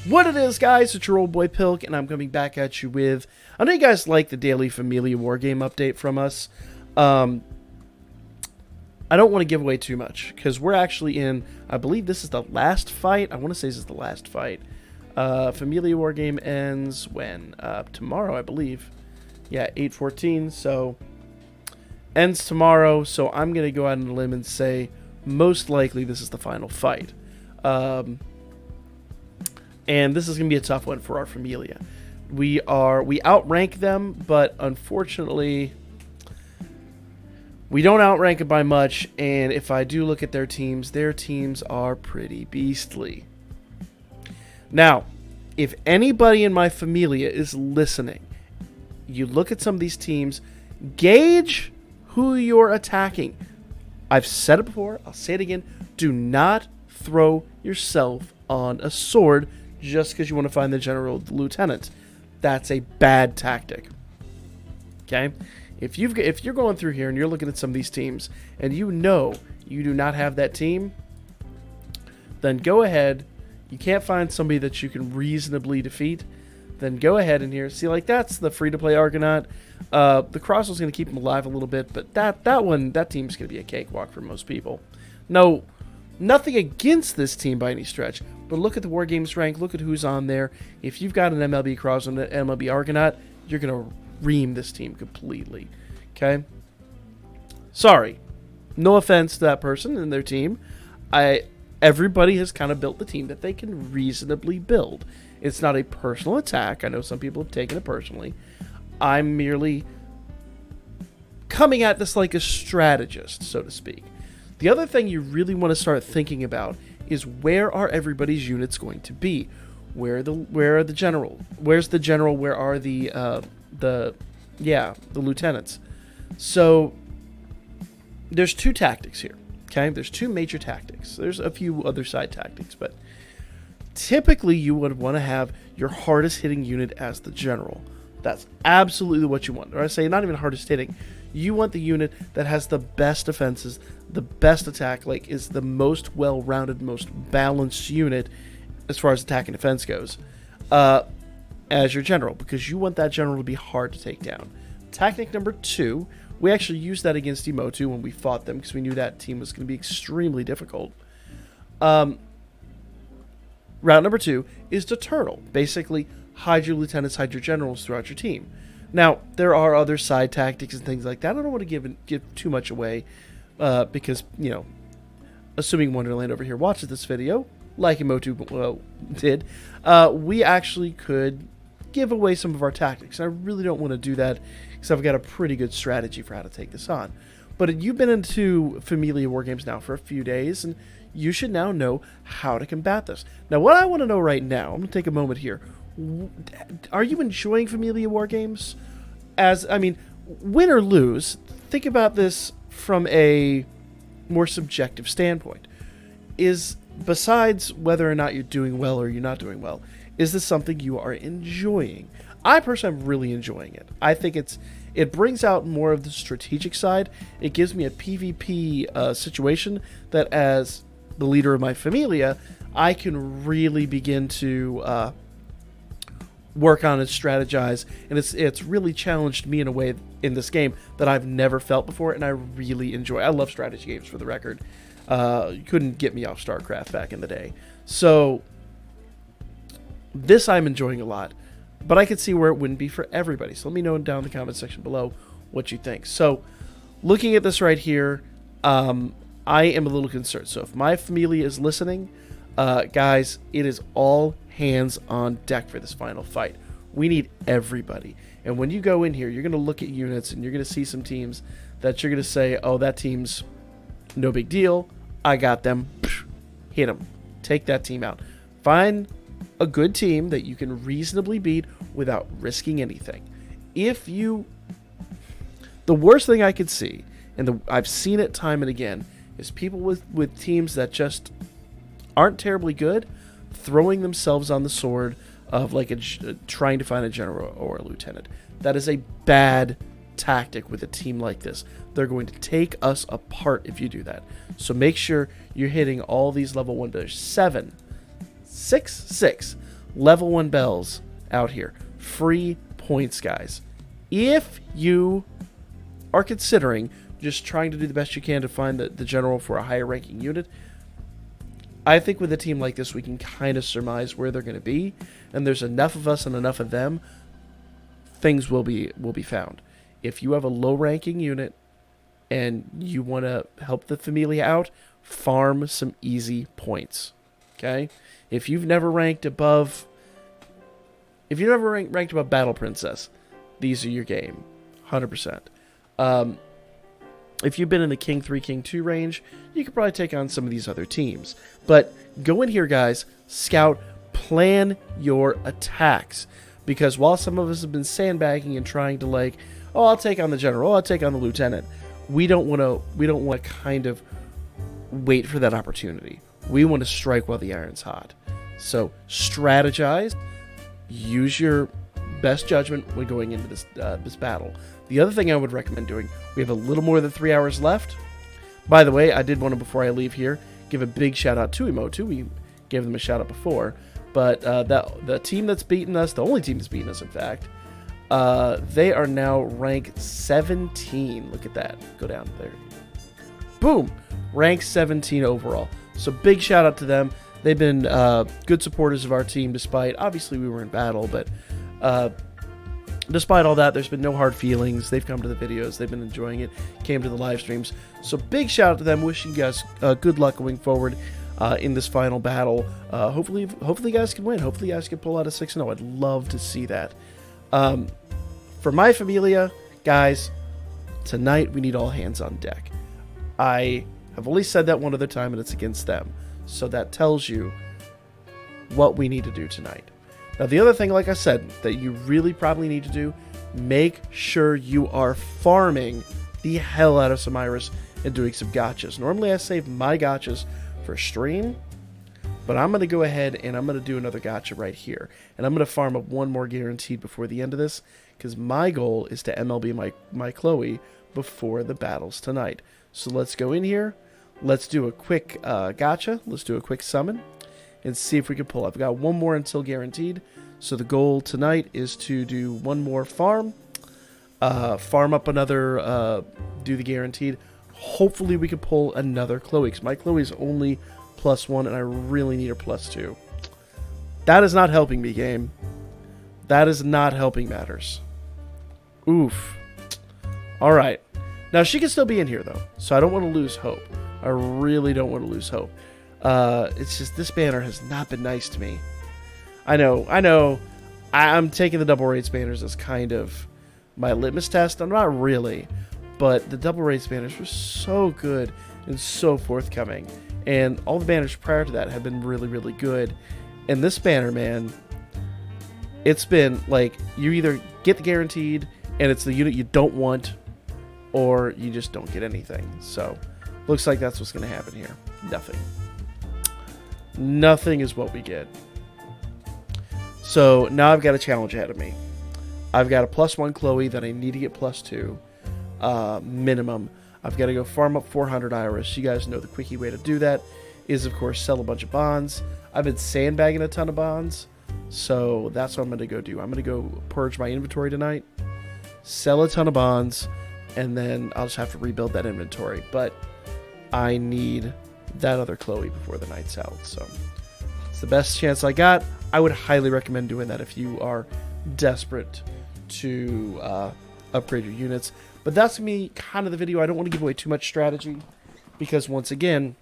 What it is, guys, it's your old boy Pilk, and I'm coming back at you with... I know you guys like the daily FAMLIA Wargame update from us. I don't want to give away too much, because we're actually in... I believe this is the last fight. I want to say this is the last fight. FAMLIA Wargame ends when? Tomorrow, I believe. Yeah, 8/14, so... Ends tomorrow, so I'm going to go out on a limb and say most likely this is the final fight. And this is going to be a tough one for our FAMLIA. We outrank them, but unfortunately, we don't outrank it by much. And if I do look at their teams are pretty beastly. Now, if anybody in my FAMLIA is listening, you look at some of these teams, gauge who you're attacking. I've said it before, I'll say it again. Do not throw yourself on a sword just because you want to find the general or the lieutenant. That's a bad tactic. Okay? If you're going through here and you're looking at some of these teams and you know you do not have that team, then go ahead. You can't find somebody that you can reasonably defeat, then go ahead in here. See, like, that's the free-to-play Argonaut. The Crosso's going to keep him alive a little bit, but that team's going to be a cakewalk for most people. No, nothing against this team by any stretch, but look at the Wargames rank. Look at who's on there. If you've got an MLB Cross and an MLB Argonaut, you're going to ream this team completely. Okay? Sorry. No offense to that person and their team. Everybody has kind of built the team that they can reasonably build. It's not a personal attack. I know some people have taken it personally. I'm merely coming at this like a strategist, so to speak. The other thing you really want to start thinking about is where are everybody's units going to be? Where are the general? Where's the general? Where are the lieutenants? So there's two tactics here. Okay, there's two major tactics. There's a few other side tactics, but typically you would want to have your hardest hitting unit as the general. That's absolutely what you want. Or I say not even hardest hitting. You want the unit that has the best defenses, the best attack, like is the most well-rounded, most balanced unit as far as attack and defense goes, as your general, because you want that general to be hard to take down. Tactic number 2, we actually used that against Emotu when we fought them because we knew that team was going to be extremely difficult. Route number 2 is to turtle. Basically, hide your lieutenants, hide your generals throughout your team. Now, there are other side tactics and things like that. I don't want to give too much away because, you know, assuming Wonderland over here watches this video, like Emotu did, we actually could give away some of our tactics. I really don't want to do that because I've got a pretty good strategy for how to take this on. But you've been into FAMLIA Wargames now for a few days, and you should now know how to combat this. Now, what I want to know right now, I'm going to take a moment here. Are you enjoying FAMLIA Wargames? Win or lose, think about this from a more subjective standpoint. Besides whether or not you're doing well or you're not doing well, is this something you are enjoying? I personally am really enjoying it. I think it brings out more of the strategic side. It gives me a PvP situation that, as the leader of my FAMLIA, I can really begin to work on and strategize, and it's really challenged me in a way in this game that I've never felt before, and I really enjoy. I love strategy games, for the record. You couldn't get me off StarCraft back in the day. So this I'm enjoying a lot, but I could see where it wouldn't be for everybody. So let me know down in the comment section below what you think. So looking at this right here, I am a little concerned. So if my FAMLIA is listening, guys, it is all hands on deck for this final fight. We need everybody. And when you go in here, you're going to look at units and you're going to see some teams that you're going to say, oh, that team's no big deal. I got them. Hit them. Take that team out. Find a good team that you can reasonably beat without risking anything. The worst thing I could see, and I've seen it time and again, is people with teams that just aren't terribly good throwing themselves on the sword of like trying to find a general or a lieutenant. That is a bad tactic with a team like this. They're going to take us apart if you do that. So make sure you're hitting all these level 1 to 7, 6, level 1 bells out here. Free points, guys. If you are considering just trying to do the best you can to find the general for a higher ranking unit, I think with a team like this, we can kind of surmise where they're going to be, and there's enough of us and enough of them, things will be found. If you have a low-ranking unit and you want to help the Familia out, farm some easy points, okay? If you've never ranked above Battle Princess, these are your game, 100%. If you've been in the King 3, King 2 range, you could probably take on some of these other teams. But go in here, guys, scout, plan your attacks. Because while some of us have been sandbagging and trying to like, oh, I'll take on the general, I'll take on the lieutenant, we don't want to kind of wait for that opportunity. We want to strike while the iron's hot. So strategize, use your best judgment when going into this battle. The other thing I would recommend doing, we have a little more than 3 hours left. By the way, I did want to, before I leave here, give a big shout out to Emo2. We gave them a shout out before. But the team that's beaten us, the only team that's beaten us, in fact, they are now ranked 17. Look at that. Go down there. Boom. Ranked 17 overall. So big shout out to them. They've been good supporters of our team, despite, obviously, we were in battle, but despite all that, there's been no hard feelings. They've come to the videos. They've been enjoying it. Came to the live streams. So big shout out to them. Wishing you guys good luck going forward in this final battle. Hopefully you guys can win. Hopefully you guys can pull out a 6-0. I'd love to see that. For my Familia, guys, tonight we need all hands on deck. I have only said that one other time, and it's against them. So that tells you what we need to do tonight. Now, the other thing, like I said, that you really probably need to do, make sure you are farming the hell out of some Iris and doing some gotchas. Normally, I save my gotchas for stream, but I'm going to go ahead and I'm going to do another gotcha right here. And I'm going to farm up one more guaranteed before the end of this, because my goal is to MLB my Chloe before the battles tonight. So let's go in here. Let's do a quick gotcha. Let's do a quick summon and see if we can pull. I've got one more until guaranteed. So the goal tonight is to do one more farm. Farm up another, do the guaranteed. Hopefully we can pull another Chloe, because my Chloe is only +1 and I really need a +2. That is not helping me, game. That is not helping matters. Oof. Alright. Now she can still be in here though, so I don't want to lose hope. I really don't want to lose hope. It's just this banner has not been nice to me. I know. I'm taking the double rates banners as kind of my litmus test. I'm not really, but the double rates banners were so good and so forthcoming. And all the banners prior to that have been really, really good. And this banner, man, it's been like you either get the guaranteed and it's the unit you don't want, or you just don't get anything. So looks like that's what's going to happen here. Nothing. Nothing is what we get. So now I've got a challenge ahead of me. I've got a +1 Chloe that I need to get +2 minimum. I've got to go farm up 400 Iris. You guys know the quickie way to do that is, of course, sell a bunch of bonds. I've been sandbagging a ton of bonds, so that's what I'm going to go do. I'm going to go purge my inventory tonight, sell a ton of bonds, and then I'll just have to rebuild that inventory. But I need that other Chloe before the night's out, so it's the best chance I got. I would highly recommend doing that if you are desperate to upgrade your units. But that's going to be kind of the video. I don't want to give away too much strategy, because once again,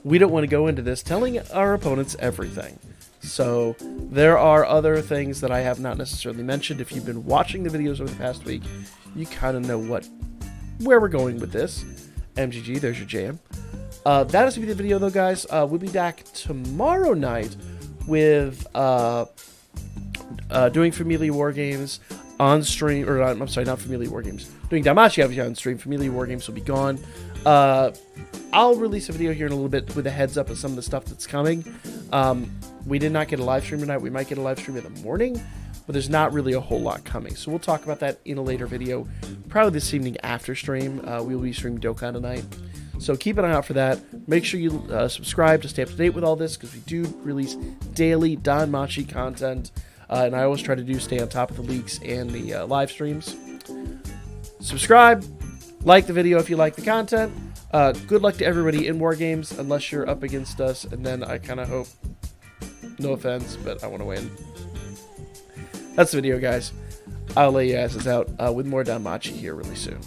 we don't want to go into this telling our opponents everything. So there are other things that I have not necessarily mentioned. If you've been watching the videos over the past week, you kind of know where we're going with this. MGG, there's your jam. That is going to be the video, though, guys. We'll be back tomorrow night with doing Familia War Games on stream. Or, I'm sorry, not Familia War Games. Doing DanMachi obviously on stream. Familia War Games will be gone. I'll release a video here in a little bit with a heads up of some of the stuff that's coming. We did not get a live stream tonight. We might get a live stream in the morning, but there's not really a whole lot coming. So we'll talk about that in a later video, probably this evening after stream. We will be streaming Dokkan tonight. So keep an eye out for that. Make sure you subscribe to stay up to date with all this, because we do release daily DanMachi content. And I always try to stay on top of the leaks and the live streams. Subscribe. Like the video if you like the content. Good luck to everybody in War Games, unless you're up against us. And then I kind of hope, no offense, but I want to win. That's the video, guys. I'll lay you asses out with more DanMachi here really soon.